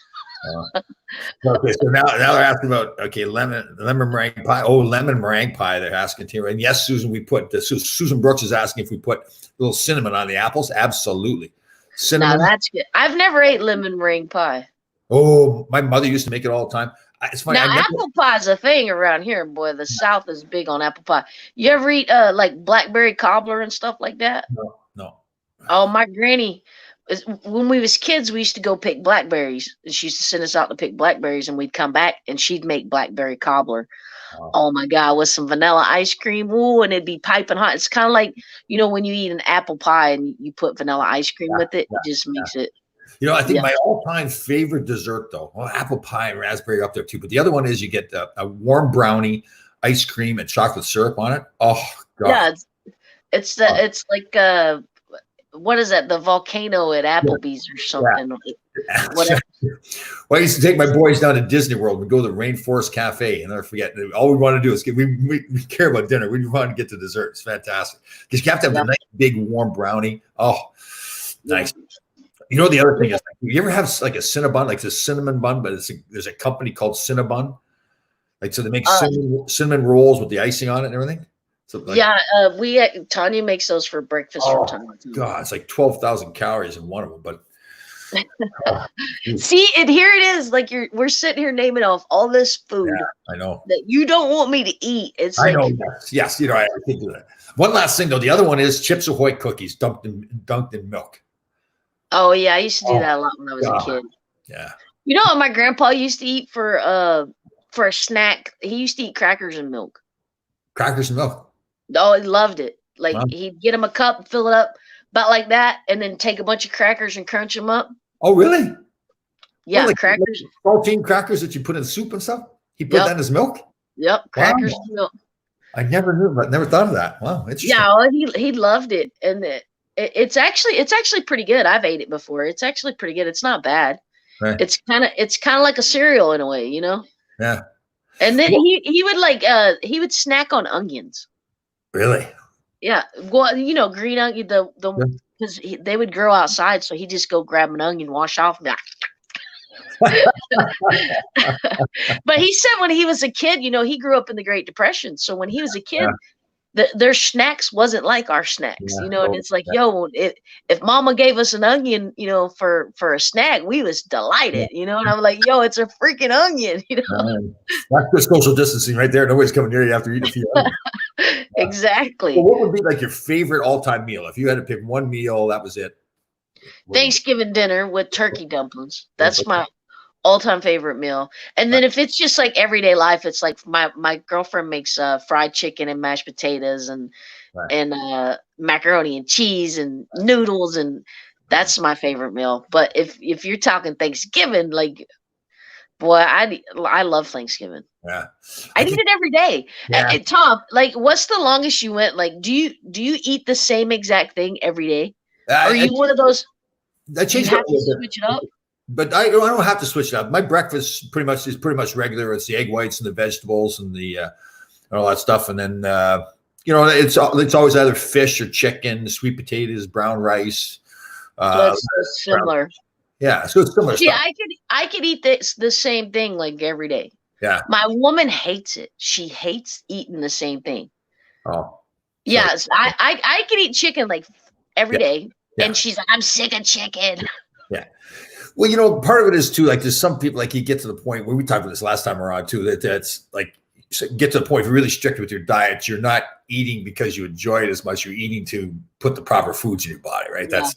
Okay, so now they're asking about lemon meringue pie. Oh, lemon meringue pie. They're asking here, and yes, Susan, Susan Brooks is asking if we put a little cinnamon on the apples. Absolutely, cinnamon. Now that's good. I've never ate lemon meringue pie. Oh, my mother used to make it all the time. It's funny. Now apple pie's a thing around here, boy. The South is big on apple pie. You ever eat like blackberry cobbler and stuff like that? No. Oh, my granny. When we was kids, we used to go pick blackberries. She used to send us out to pick blackberries, and we'd come back, and she'd make blackberry cobbler. Oh my God, with some vanilla ice cream. Ooh, and it'd be piping hot. It's kind of like, you know, when you eat an apple pie and you put vanilla ice cream with it, it just makes it. You know, I think my all-time favorite dessert, though, apple pie and raspberry up there too. But the other one is you get a warm brownie, ice cream, and chocolate syrup on it. Oh God! Yeah, it's like what is that? The volcano at Applebee's or something. Yeah. Well, I used to take my boys down to Disney World. We go to the Rainforest Cafe, and never forget. All we want to do is we care about dinner. We want to get to dessert. It's fantastic because you have to have a nice big warm brownie. Oh, nice. You know, the other thing is, you ever have like a Cinnabon, like the cinnamon bun, but there's a company called Cinnabon. Like, so they make cinnamon rolls with the icing on it and everything. So like, Tanya makes those for breakfast from time to time. God, it's like 12,000 calories in one of them. But see, and here it is. Like we're sitting here naming off all this food. Yeah, I know that you don't want me to eat. It's I know. Yes, you know, I think do that. One last thing though, the other one is Chips Ahoy cookies dunked in milk. Oh yeah, I used to do that a lot when I was a kid. Yeah. You know what my grandpa used to eat for a snack? He used to eat crackers and milk. Crackers and milk. Oh, he loved it. Like he'd get him a cup, fill it up about like that, and then take a bunch of crackers and crunch them up. Oh, really? Yeah, like crackers. Protein crackers that you put in soup and stuff? He put that in his milk? Yep, crackers and milk. I never knew, but never thought of that. Wow, interesting. Yeah, well, he loved it, and it's actually pretty good. I've ate it before. It's actually pretty good. It's not bad. Right. It's kind of like a cereal in a way, you know. Yeah. And then he would snack on onions. Really? Yeah. Well, you know, green onion. Because they would grow outside, so he just go grab an onion, wash off, and be like. But he said when he was a kid, you know, he grew up in the Great Depression. So when he was a kid, their snacks wasn't like our snacks, you know. And it's like, yo, if Mama gave us an onion, you know, for a snack, we was delighted, you know. And I'm like, yo, it's a freaking onion, you know. That's the social distancing right there. Nobody's coming near you after eating a few onions. Exactly. So what would be like your favorite all-time meal? If you had to pick one meal, that was it. Thanksgiving dinner with turkey dumplings. That's my all-time favorite meal. And then if it's just like everyday life, it's like my girlfriend makes fried chicken and mashed potatoes and macaroni and cheese and noodles, and that's my favorite meal. But if you're talking Thanksgiving, like, boy, I love Thanksgiving. Yeah, I eat it every day. Yeah. Tom, like, what's the longest you went? Like, do you eat the same exact thing every day? Are you one of those? I change it. Switch it up. But I don't have to switch it up. My breakfast is pretty much regular. It's the egg whites and the vegetables and the and all that stuff. And then you know, it's always either fish or chicken, sweet potatoes, brown rice. So it's similar. Yeah, so it's similar. See, I could eat the same thing like every day. Yeah. My woman hates it. She hates eating the same thing. Oh. Yes, I could eat chicken like every day, and she's like, I'm sick of chicken. Yeah. Well, you know, part of it is too, like there's some people, like you get to the point where we talked about this last time around too, that's like get to the point if you're really strict with your diet, you're not eating because you enjoy it as much, you're eating to put the proper foods in your body, right? Yeah. That's,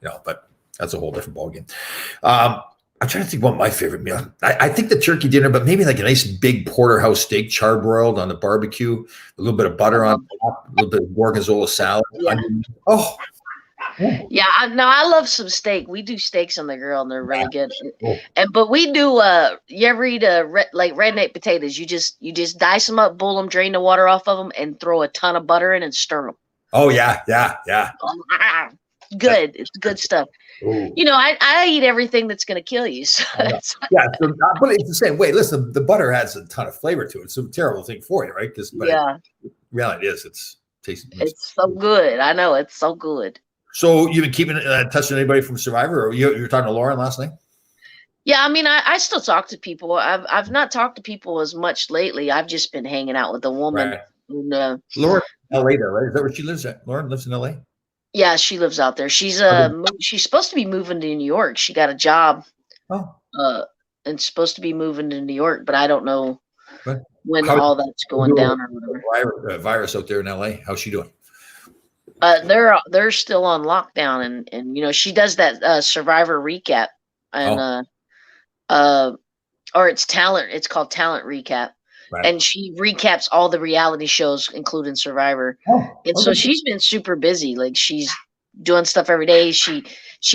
you know, but that's a whole different ballgame. I'm trying to think what my favorite meal. I think the turkey dinner, but maybe like a nice big porterhouse steak, charbroiled on the barbecue, a little bit of butter on top, a little bit of gorgonzola salad. Yeah. Oh, Yeah, I love some steak. We do steaks on the grill, and they're really good. Oh. But we do. You ever eat like redneck potatoes? You just dice them up, boil them, drain the water off of them, and throw a ton of butter in and stir them. Oh yeah. Good. It's good stuff. Ooh. You know, I eat everything that's gonna kill you. So Yeah, but it's the same way. Listen, the butter adds a ton of flavor to it. It's a terrible thing for you, right? Because reality is it's tasty. It's so good. I know it's so good. So you've been keeping in touch with anybody from Survivor, or you were talking to Lauren last night? Yeah, I mean, I still talk to people. I've not talked to people as much lately. I've just been hanging out with a woman. Right. And, Lauren, LA, there, right? Is that where she lives at? Lauren lives in LA. yeah, she lives out there. She's she's supposed to be moving to New York. She got a job. And supposed to be moving to New York, but I don't know when all that's going down or whatever. Virus out there in LA. How's she doing? They're still on lockdown, and you know she does that Survivor recap, and or it's talent. It's called Talent Recap, right. And she recaps all the reality shows, including Survivor. And so she's been super busy. Like she's doing stuff every day. She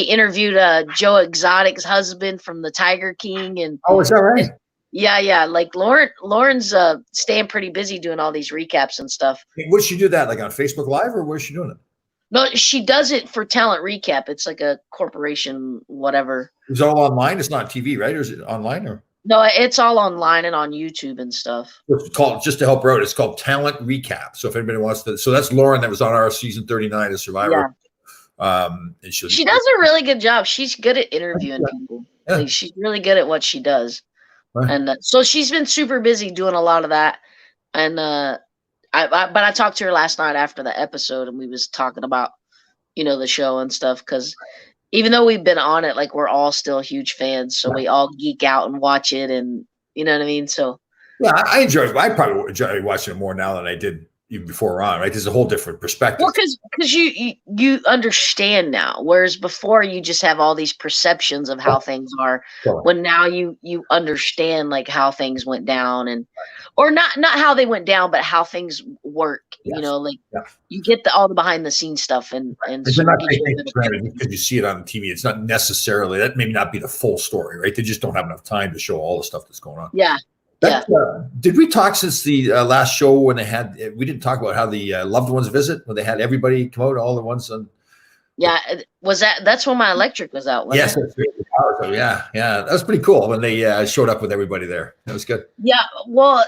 interviewed Joe Exotic's husband from the Tiger King, and is that right? Yeah. Like Lauren's staying pretty busy doing all these recaps and stuff. Would she do that like on Facebook Live, or where's she doing it? No, she does it for Talent Recap. It's like a corporation, whatever. It's all online. It's not TV, right? Or is it online? Or no, it's all online and on YouTube and stuff. It's called, just to help her out, it's called Talent Recap. So if anybody wants to, so that's Lauren that was on our season 39 of Survivor. Yeah. And she does a really good job. She's good at interviewing people. Yeah. Like, she's really good at what she does. Right. And so she's been super busy doing a lot of that. And I talked to her last night after the episode, and we was talking about, you know, the show and stuff, because even though we've been on it, like we're all still huge fans, so we all geek out and watch it, and you know what I mean. So yeah, I probably enjoy watching it more now than I did even before on, right? There's a whole different perspective. Well, because you understand now, whereas before you just have all these perceptions of how things are. When now you understand like how things went down, and or not how they went down, but how things work. Yes. You know, like you get all the behind the scenes stuff, and so not because you see it on TV. It's not necessarily that may not be the full story, right? They just don't have enough time to show all the stuff that's going on. Yeah. Did we talk since the last show when they had? We didn't talk about how the loved ones visit when they had everybody come out, all the ones on. Yeah, that's when my electric was out. Yes, that's right. Yeah, that was pretty cool when they showed up with everybody there. That was good. Yeah, well,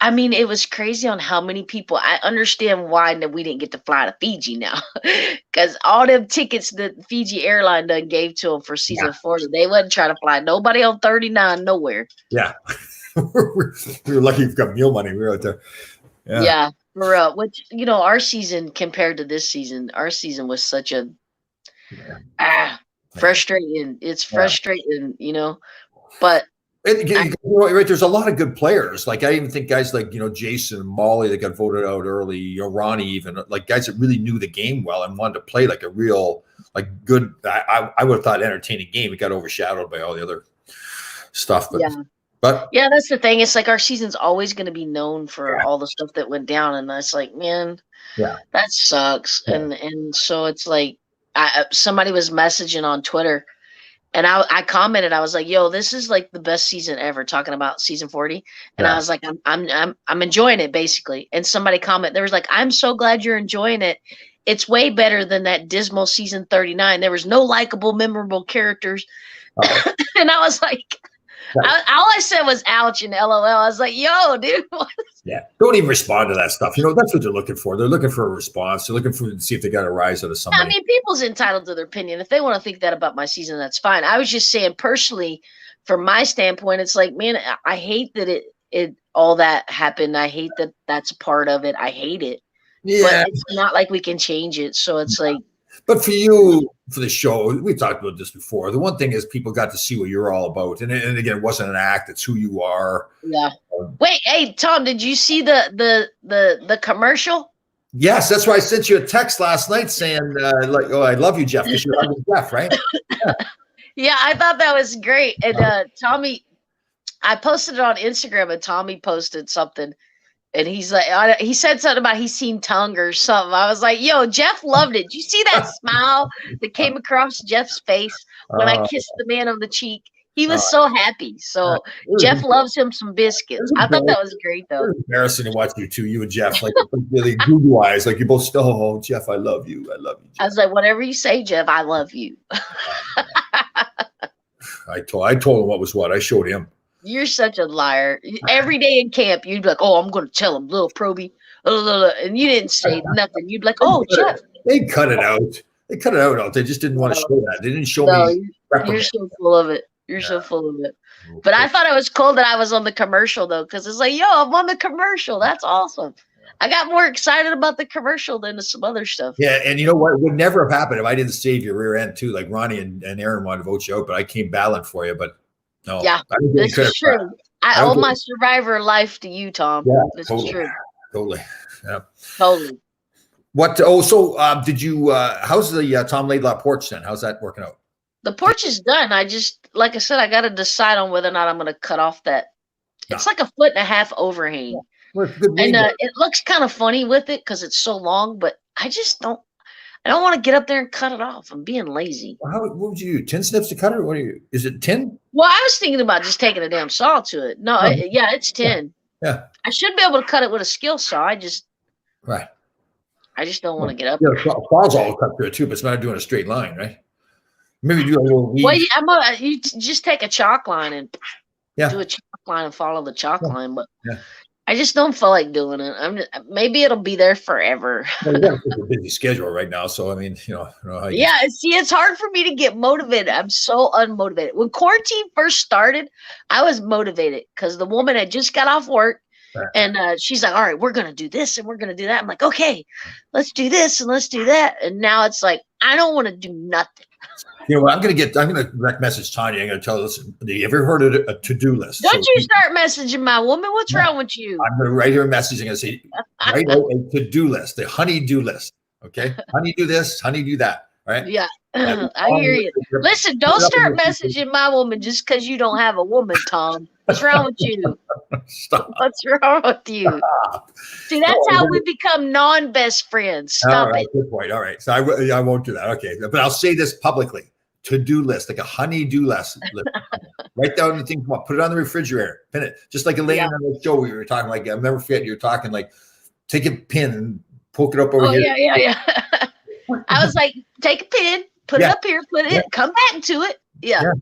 I mean, it was crazy on how many people. I understand why we didn't get to fly to Fiji now, because all them tickets that Fiji airline done gave to them for season 40, they wasn't trying to fly nobody on 39 nowhere. Yeah. We were lucky we've got meal money. We were out there. Yeah, for real. Which, you know, our season compared to this season, our season was such a frustrating. It's frustrating, you know, but right, there's a lot of good players. Like I even think guys like, you know, Jason and Molly that got voted out early, you know, Ronnie, even like guys that really knew the game well and wanted to play like a real, like good, I would have thought entertaining game. It got overshadowed by all the other stuff. But yeah, that's the thing. It's like our season's always going to be known for all the stuff that went down, and that's like, man, that sucks. Yeah. And so it's like, somebody was messaging on Twitter, and I commented. I was like, "Yo, this is like the best season ever." Talking about season 40, and I was like, "I'm enjoying it basically." And somebody commented, there was like, "I'm so glad you're enjoying it. It's way better than that dismal season 39. There was no likable, memorable characters." And I was like. All I said was ouch and LOL. I was like, yo, dude. Yeah. Don't even respond to that stuff. You know, that's what they're looking for. They're looking for a response. They're looking for to see if they got a rise out of somebody. I mean, people's entitled to their opinion. If they want to think that about my season, that's fine. I was just saying personally, from my standpoint, it's like, man, I hate that it all that happened. I hate that that's a part of it. I hate it. Yeah. But it's not like we can change it. So it's like, But for you, for the show, we talked about this before. The one thing is people got to see what you're all about, and again, it wasn't an act; it's who you are. Yeah. Wait, hey Tom, did you see the commercial? Yes, that's why I sent you a text last night saying, "Oh, I love you, Jeff," because you're hugging Jeff, right? Yeah. Yeah, I thought that was great. And Tommy, I posted it on Instagram, and Tommy posted something, and he's like, he said something about he's seen tongue or something. I was like, yo, Jeff loved it. Did you see that smile that came across Jeff's face when I kissed the man on the cheek? He was so happy. So Jeff loves him some biscuits. I thought that was great, though. It was embarrassing to watch you and Jeff, like really Google eyes, like you both still. Oh, Jeff, I love you. I love you. Jeff. I was like, whatever you say, Jeff, I love you. I told him what was what. I showed him. You're such a liar. Every day in camp, you'd be like, "Oh, I'm going to tell him, little Proby," and you didn't say nothing. You'd be like, "Oh, Jeff." They cut it out. They just didn't want to show that. They didn't show me. You're so full of it. You're so full of it. But I thought it was cool that I was on the commercial, though, because it's like, yo, I'm on the commercial. That's awesome. I got more excited about the commercial than some other stuff. Yeah, and you know what? It would never have happened if I didn't save your rear end, too. Like Ronnie and Aaron wanted to vote you out, but I came battling for you. But no. Yeah, this is true. I owe my survivor life to you, Tom. Yeah, this totally, is true. Totally. Yeah. Totally. What? Oh, so did you? How's the Tom Laidlaw porch then? How's that working out? The porch is done. I just, like I said, I got to decide on whether or not I'm going to cut off that. It's like 1.5 foot overhang. Well, and it looks kind of funny with it because it's so long, but I just don't. I don't want to get up there and cut it off. I'm being lazy. What would you do? 10 snips to cut it? What are you? Is it 10? Well, I was thinking about just taking a damn saw to it. No, yeah, it's 10. Yeah. I should be able to cut it with a skill saw. I just don't want to get up there. Saw's all cut through it too, but it's not doing a straight line, right? Maybe do a little weave. Well, you just take a chalk line and do a chalk line and follow the chalk line, but I just don't feel like doing it. Maybe it'll be there forever. Well, you got a busy schedule right now, so I mean, I don't know how you see, it's hard for me to get motivated. I'm so unmotivated. When quarantine first started, I was motivated because the woman had just got off work. And she's like, all right, we're going to do this and we're going to do that. I'm like, okay, let's do this and let's do that. And now it's like, I don't want to do nothing. You know what? I'm going to direct message Tanya. I'm going to tell her, listen, have you ever heard of a to-do list? Don't you start messaging my woman. What's wrong with you? I'm going to write her a message. I'm going to say, write a to-do list, the honey-do list. Okay? Honey, do this, honey, do that. All right? Yeah. I hear you. Listen, don't start messaging my woman just because you don't have a woman, Tom. What's wrong with you? Stop. What's wrong with you? See, that's how we become non-best friends. Stop it. Good point. All right. So I won't do that. Okay. But I'll say this publicly. To-do list, like a honey-do list. Write down the thing. Come on, put it on the refrigerator. Pin it. Just like Elaine on the show we were talking, like, I'll never forget, you were talking like, take a pin and poke it up over here. Yeah. I was like, take a pin, put it up here, put it in, come back to it. Yeah.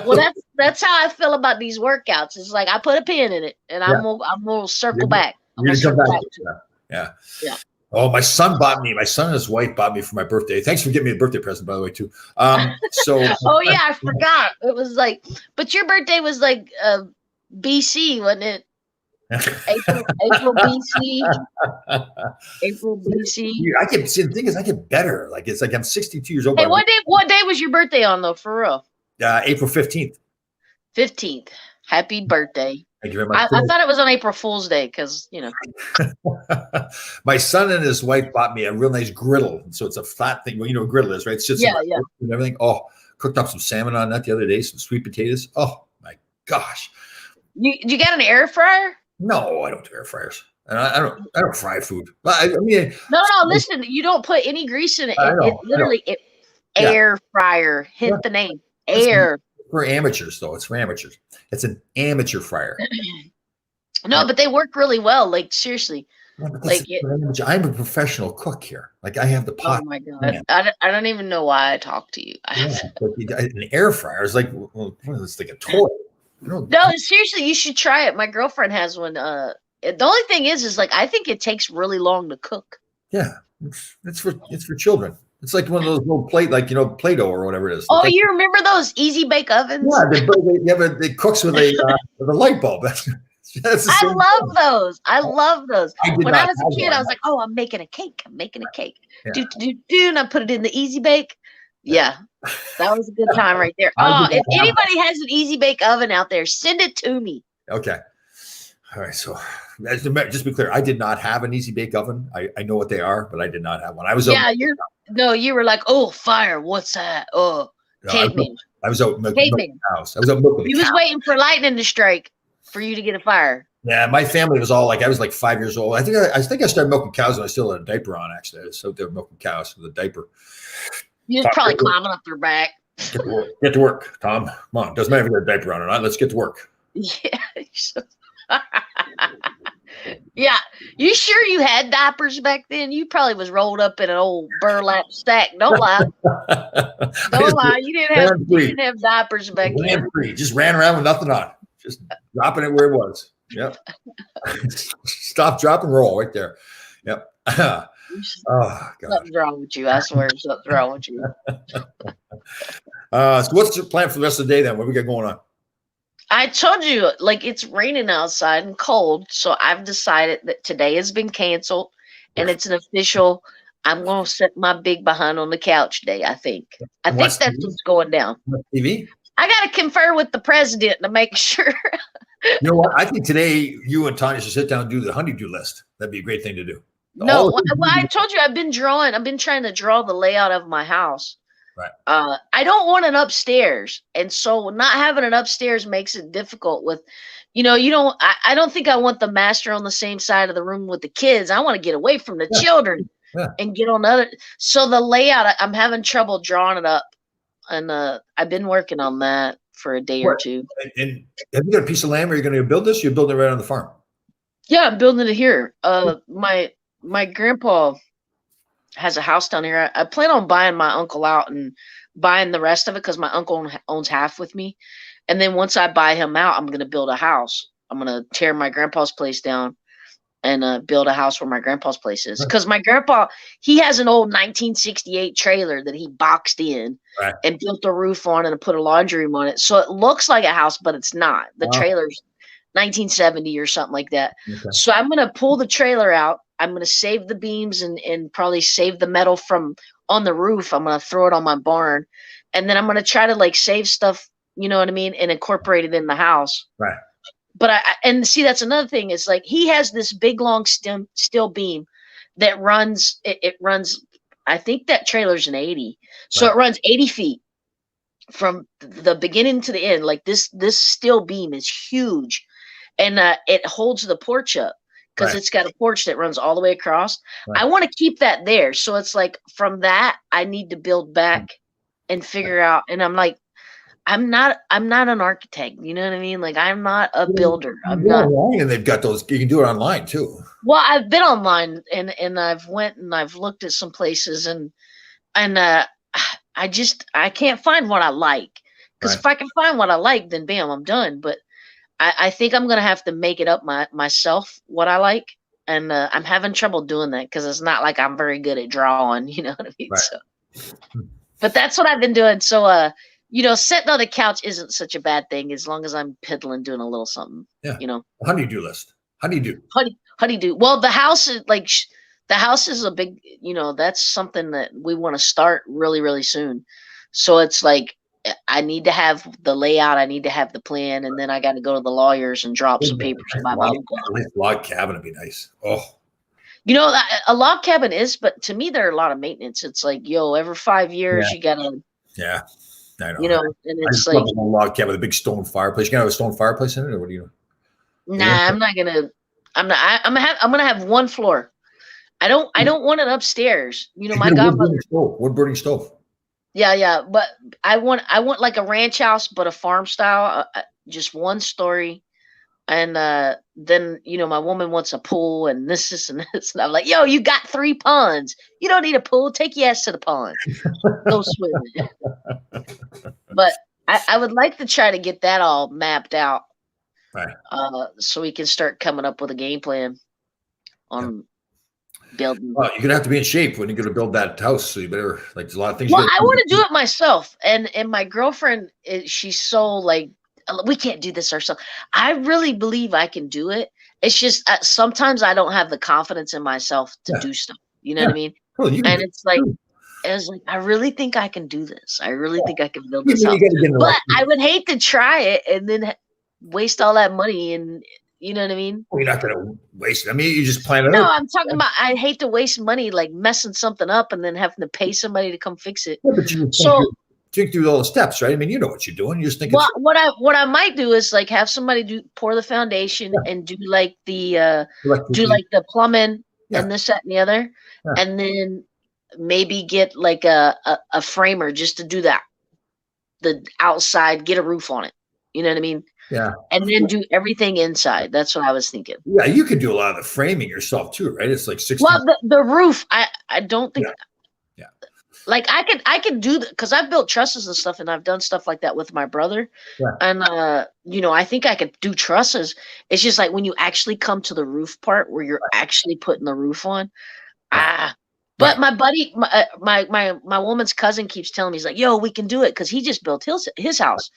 Well, that's how I feel about these workouts. It's like I put a pin in it, and I'm gonna circle back. I'm gonna circle back to it. Yeah. Oh, my son and his wife bought me for my birthday. Thanks for giving me a birthday present, by the way, too. So. Oh yeah, I forgot. It was like, but your birthday was like BC, wasn't it? April BC. April BC. The thing is, I get better. Like it's like I'm 62 years old. Hey, what day was your birthday on though? For real? April 15th. 15th. Happy birthday. Thank you very much. I thought it was on April Fool's Day because My son and his wife bought me a real nice griddle. So it's a flat thing. Well, you know what a griddle is, right? It sits and everything. Oh, cooked up some salmon on that the other day, some sweet potatoes. Oh my gosh. You got an air fryer? No, I don't do air fryers. And I don't fry food. I mean, no. Listen, you don't put any grease in it. Air fryer. Hint the name. Air. For amateurs, though. It's for amateurs. It's an amateur fryer. No, but they work really well. Like seriously. I'm a professional cook here. Like I have the pot. Oh my god! I don't even know why I talk to you. An air fryer is like it's like a toy. No, seriously, you should try it. My girlfriend has one. The only thing is like I think it takes really long to cook. Yeah, it's for children. It's like one of those little Play-Doh or whatever it is. Oh, you remember those Easy Bake Ovens? Yeah, it cooks with a light bulb. That's That's the I same love those. I love those. I did When I not was a have kid, one. I was like, "Oh, I'm making a cake. I'm making a cake." Yeah. And I put it in the Easy Bake. Yeah, that was a good time right there. I Oh, did if not have anybody has an Easy Bake oven out there, send it to me. Okay. All right. So just to be clear, I did not have an easy bake oven. I know what they are, but I did not have one. I was Yeah, you were like, "Oh, fire. What's that? Oh, no, I was, caveman. I was out milking the Caveman." cows. I was out milking the You was cows. waiting for lightning to strike for you to get a fire. Yeah, my family was all like, I was like 5 years old. I think I started milking cows when I still had a diaper on. Actually, I was out there milking cows with a diaper. You was probably climbing up their back. Get to work, Tom. Come on. Doesn't matter if you have a diaper on or not. Let's get to work. Yeah. Yeah. You sure you had diapers back then? You probably was rolled up in an old burlap sack. Don't lie. Don't lie. You didn't have diapers back then. Free. Just ran around with nothing on. Just dropping it where it was. Yep. Stop, drop, and roll right there. Yep. Oh, God. Something's wrong with you. I swear something's wrong with you. So what's your plan for the rest of the day then? What we got going on? I told you, like, it's raining outside and cold, so I've decided that today has been canceled, and it's an official. I'm going to set my big behind on the couch day. I think that's what's going down. TV. I got to confer with the president to make sure. You know what? I think today you and Tanya should sit down and do the honeydew list. That'd be a great thing to do. No, well, I told you I've been trying to draw the layout of my house. Right. I don't want an upstairs, and so not having an upstairs makes it difficult with, you don't. I don't think I want the master on the same side of the room with the kids. I want to get away from the children and get on the other. So the layout, I'm having trouble drawing it up, and I've been working on that for a day or two. And have you got a piece of land where you're going to build this? You're building it right on the farm. Yeah, I'm building it here. My grandpa has a house down here. I plan on buying my uncle out and buying the rest of it because my uncle owns half with me. And then once I buy him out, I'm going to build a house. I'm going to tear my grandpa's place down and build a house where my grandpa's place is. Because my grandpa, he has an old 1968 trailer that he boxed in and built a roof on and put a laundry room on it. So it looks like a house, but it's not. The trailer's 1970 or something like that. Okay. So I'm going to pull the trailer out. I'm going to save the beams and probably save the metal from on the roof. I'm going to throw it on my barn. And then I'm going to try to like save stuff, you know what I mean? And incorporate it in the house. Right. But and see, that's another thing. It's like he has this big, long steel beam that runs, it runs, I think that trailer's an 80. So it runs 80 feet from the beginning to the end. Like this steel beam is huge. And it holds the porch up. Because it's got a porch that runs all the way across. I want to keep that there. So it's like from that, I need to build back and figure out. And I'm like, I'm not an architect. You know what I mean? Like I'm not a builder. I'm not. And they've got those. You can do it online too. Well, I've been online and I've went and I've looked at some places and I can't find what I like. Because if I can find what I like, then bam, I'm done. But I think I'm going to have to make it up myself what I like. And I'm having trouble doing that because it's not like I'm very good at drawing, you know what I mean? Right. So, but that's what I've been doing. So, sitting on the couch isn't such a bad thing as long as I'm piddling doing a little something, Honeydew list. Honeydew. Honeydew. Well, the house is like, the house is a big, that's something that we want to start really, really soon. So it's like, I need to have the layout. I need to have the plan, and then I got to go to the lawyers and drop some papers by my uncle. Log cabin would be nice. Oh, a log cabin is, but to me, there are a lot of maintenance. It's like, every 5 years you gotta. Yeah, I know. And it's like a log cabin with a big stone fireplace. You gonna have a stone fireplace in it, or what do you? Nah, I'm not gonna. I'm gonna have one floor. I don't want it upstairs. My godmother. Wood burning stove. Yeah, but I want like a ranch house, but a farm style, just one story, and then my woman wants a pool and this and this, and I'm like, you got 3 ponds, you don't need a pool, take your ass to the pond, go swimming. But I would like to try to get that all mapped out, right? So we can start coming up with a game plan on. Building. Well, you're gonna have to be in shape when you're gonna build that house. So you better there's a lot of things. Well, I want to do it myself, and my girlfriend, she's so like we can't do this ourselves. I really believe I can do it. It's just sometimes I don't have the confidence in myself to do stuff. You know what I mean? Well, you And can it's like, do I really think I can do this. I really think I can build You this gotta house. get in the But right- I would hate to try it and then waste all that money, and you know what I mean? Well, you're not going to waste it. I mean, you just plan it No, out. I'm talking about I hate to waste money like messing something up and then having to pay somebody to come fix it. Yeah, but you just So think through all the steps, right? I mean, you know what you're doing. You just think well, what I might do is like have somebody pour the foundation and do like the plumbing and this, that, and the other, and then maybe get like a framer just to do that, the outside, get a roof on it. You know what I mean? Yeah. And then do everything inside. That's what I was thinking. Yeah, you can do a lot of the framing yourself too, right? It's like 60. Well, the roof, I don't think. Yeah. Like I could do that because I've built trusses and stuff, and I've done stuff like that with my brother. Yeah. And I think I could do trusses. It's just like when you actually come to the roof part where you're actually putting the roof on. But my buddy, my woman's cousin keeps telling me, he's like, "Yo, we can do it," because he just built his house.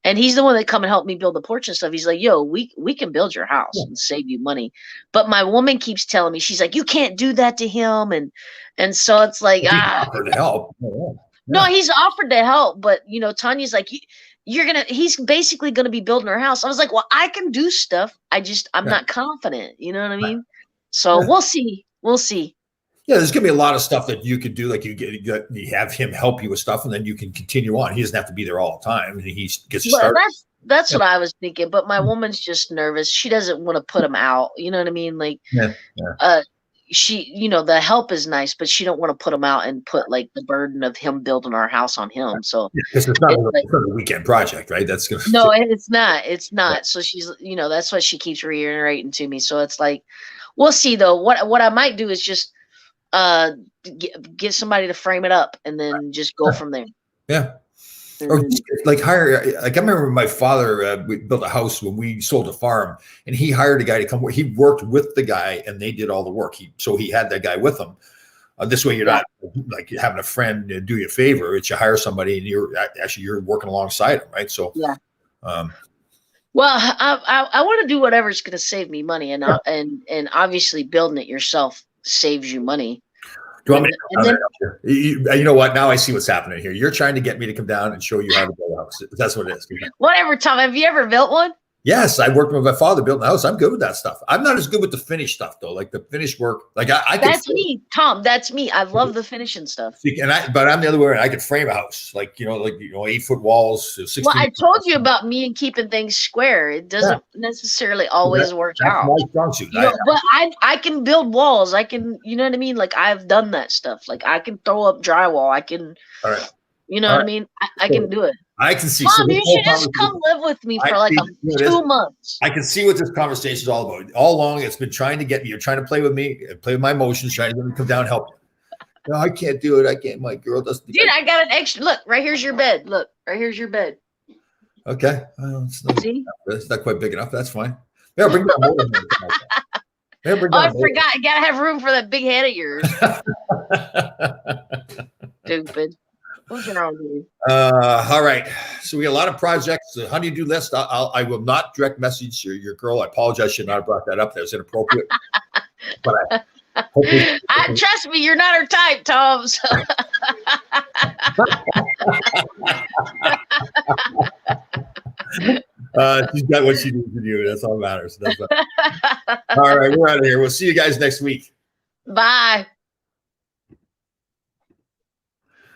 And he's the one that come and helped me build the porch and stuff. He's like, "Yo, we can build your house and save you money." But my woman keeps telling me, she's like, "You can't do that to him," and so it's like, He's offered to help. No, he's offered to help, but Tanya's like, he's basically gonna be building her house. I was like, well, I can do stuff. I'm not confident. You know what I mean? So we'll see. Yeah, there's gonna be a lot of stuff that you could do. Like you have him help you with stuff, and then you can continue on. He doesn't have to be there all the time, and he gets started. That's what I was thinking. But my woman's just nervous. She doesn't want to put him out. You know what I mean? Like, she, the help is nice, but she don't want to put him out and put like the burden of him building our house on him. So because it's not a weekend project, right? That's gonna no, it's not. It's not. So she's, that's what she keeps reiterating to me. So it's like, we'll see though. What I might do is just get somebody to frame it up and then just go from there. Yeah. Or like hire, like I remember my father, we built a house when we sold a farm, and he hired a guy to come. He worked with the guy, and they did all the work. So he had that guy with him. This way, you're not like having a friend do you a favor. It's you hire somebody, and you're working alongside them, right? So yeah. Well, I want to do whatever's going to save me money, and obviously building it yourself saves you money. Do you want me to you know what? Now I see what's happening here. You're trying to get me to come down and show you how to build a house. That's what it is. Whatever, Tom. Have you ever built one? Yes, I worked with my father building a house. I'm good with that stuff. I'm not as good with the finished stuff though. Like the finished work, like I that's me, Tom. That's me. I love the finishing stuff. But I'm the other way around. I could frame a house, like 8-foot walls. 16 well, I told you about me and keeping things square. It doesn't necessarily always work out. My strong suit. But I can build walls. I can, you know what I mean? Like I've done that stuff. Like I can throw up drywall. I can. All right. You know what I mean? I can do it. I can see. Mom, you should just come live with me for like 2 months. I can see what this conversation is all about. All along, it's been trying to get me. You're trying to play with me, play with my emotions, trying to get me to come down and help you. No, I can't do it. I can't. My girl doesn't. Dude, I got an extra. Look, right here's your bed. Look, right here's your bed. Okay. It's not quite big enough. That's fine. Yeah, bring down more. I forgot. You gotta have room for that big head of yours. Stupid. What's wrong with you? All right. So we got a lot of projects. The honey-do list. I will not direct message your girl. I apologize. Should not have brought that up. That was inappropriate. But trust me, you're not her type, Tom. So. She's got what she needs to do. That's all that matters. All right. We're out of here. We'll see you guys next week. Bye.